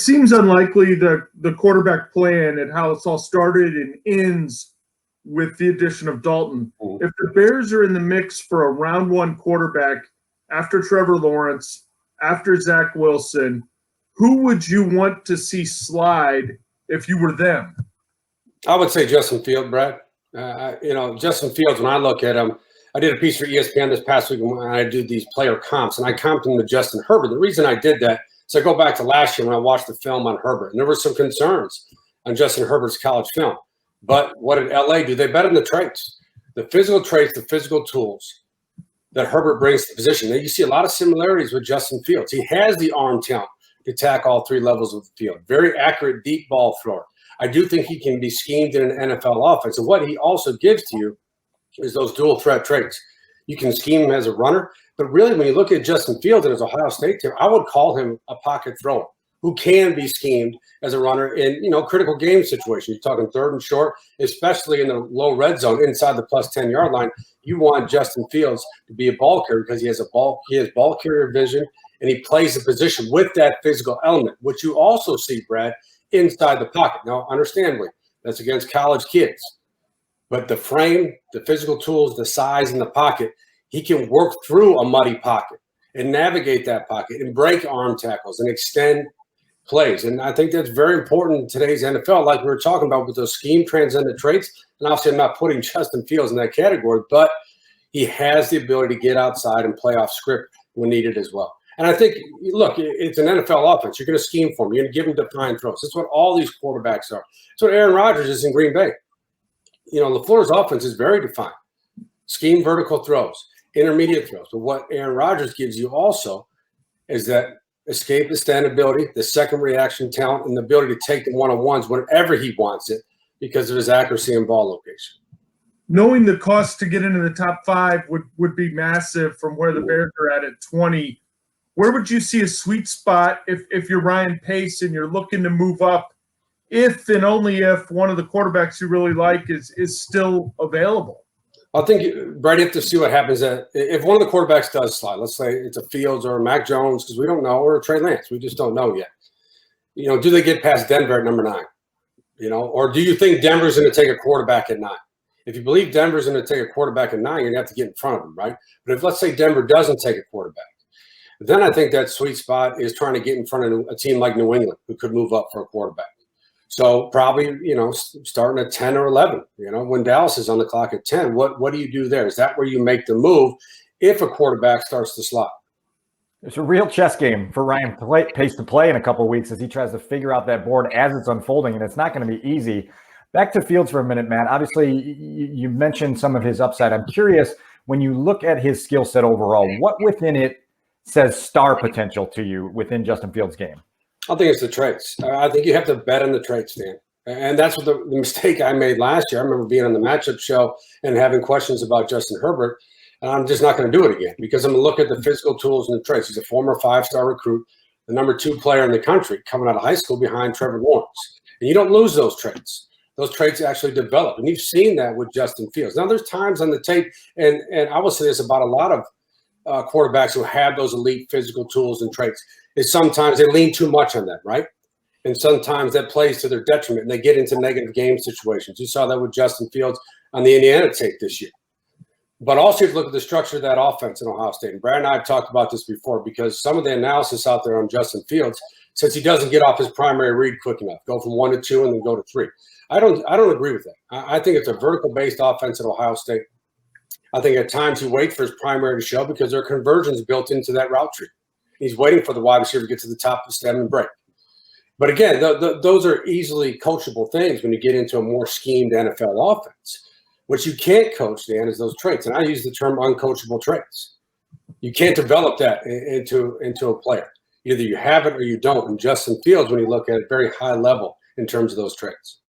seems unlikely that the quarterback plan and how it's all started and ends with the addition of Dalton. If the Bears are in the mix for a round one quarterback after Trevor Lawrence, after Zach Wilson, who would you want to see slide if you were them? I would say Justin Fields, Brad. Justin Fields, when I look at him, I did a piece for ESPN this past week when I did these player comps, and I comped him to Justin Herbert. The reason I did that is I go back to last year when I watched the film on Herbert, and there were some concerns on Justin Herbert's college film. But what did LA do? They bet on the traits, the physical traits, the physical tools that Herbert brings to the position. Now, you see a lot of similarities with Justin Fields. He has the arm talent to attack all three levels of the field. Very accurate deep ball thrower. I do think he can be schemed in an NFL offense. And what he also gives to you is those dual threat traits. You can scheme him as a runner, but really when you look at Justin Fields and his Ohio State team, I would call him a pocket thrower who can be schemed as a runner in, critical game situations. You're talking third and short, especially in the low red zone inside the plus 10-yard line. You want Justin Fields to be a ball carrier because he has ball carrier vision, and he plays the position with that physical element, which you also see, Brad, inside the pocket. Now, understandably, that's against college kids. But the frame, the physical tools, the size in the pocket, he can work through a muddy pocket and navigate that pocket and break arm tackles and extend plays. And I think that's very important in today's NFL, like we were talking about with those scheme transcendent traits. And obviously, I'm not putting Justin Fields in that category, but he has the ability to get outside and play off script when needed as well. And I think, look, it's an NFL offense. You're going to scheme for him. You're going to give him defined throws. That's what all these quarterbacks are. That's what Aaron Rodgers is in Green Bay. LaFleur's offense is very defined. Scheme vertical throws, intermediate throws. But what Aaron Rodgers gives you also is that escape the stand ability, the second reaction talent, and the ability to take the one-on-ones whenever he wants it because of his accuracy and ball location. Knowing the cost to get into the top five would be massive from where the Bears are at 20. Where would you see a sweet spot if you're Ryan Pace and you're looking to move up, if and only if one of the quarterbacks you really like is still available? I think, Brad, you have to see what happens. If one of the quarterbacks does slide, let's say it's a Fields or a Mac Jones, because we don't know, or a Trey Lance, we just don't know yet. Do they get past Denver at number 9? Or do you think Denver's going to take a quarterback at 9? If you believe Denver's going to take a quarterback at 9, you're going to have to get in front of them, right? But if, let's say, Denver doesn't take a quarterback, then I think that sweet spot is trying to get in front of a team like New England who could move up for a quarterback. So probably, starting at 10 or 11, when Dallas is on the clock at 10, what do you do there? Is that where you make the move if a quarterback starts to slide? It's a real chess game for Ryan Pace to play in a couple of weeks as he tries to figure out that board as it's unfolding, and it's not going to be easy. Back to Fields for a minute, Matt. Obviously, you mentioned some of his upside. I'm curious, when you look at his skill set overall, what within it says star potential to you within Justin Fields' game? I think it's the traits. I think you have to bet on the traits, Dan. And that's what the mistake I made last year. I remember being on the matchup show and having questions about Justin Herbert, and I'm just not going to do it again because I'm going to look at the physical tools and the traits. He's a former 5-star recruit, the number 2 player in the country coming out of high school behind Trevor Lawrence. And you don't lose those traits. Those traits actually develop. And you've seen that with Justin Fields. Now, there's times on the tape, and I will say this about a lot of quarterbacks who have those elite physical tools and traits, is sometimes they lean too much on that, right? And sometimes that plays to their detriment, and they get into negative game situations. You saw that with Justin Fields on the Indiana tape this year. But also you have to look at the structure of that offense in Ohio State. And Brad and I have talked about this before because some of the analysis out there on Justin Fields says he doesn't get off his primary read quick enough, go from 1 to 2 and then go to 3. I don't agree with that. I think it's a vertical-based offense at Ohio State. I think at times he waits for his primary to show because there are conversions built into that route tree. He's waiting for the wide receiver to get to the top of the stem and break. But again, those are easily coachable things when you get into a more schemed NFL offense. What you can't coach, Dan, is those traits. And I use the term uncoachable traits. You can't develop that into a player. Either you have it or you don't. And Justin Fields, when you look at it, very high level in terms of those traits.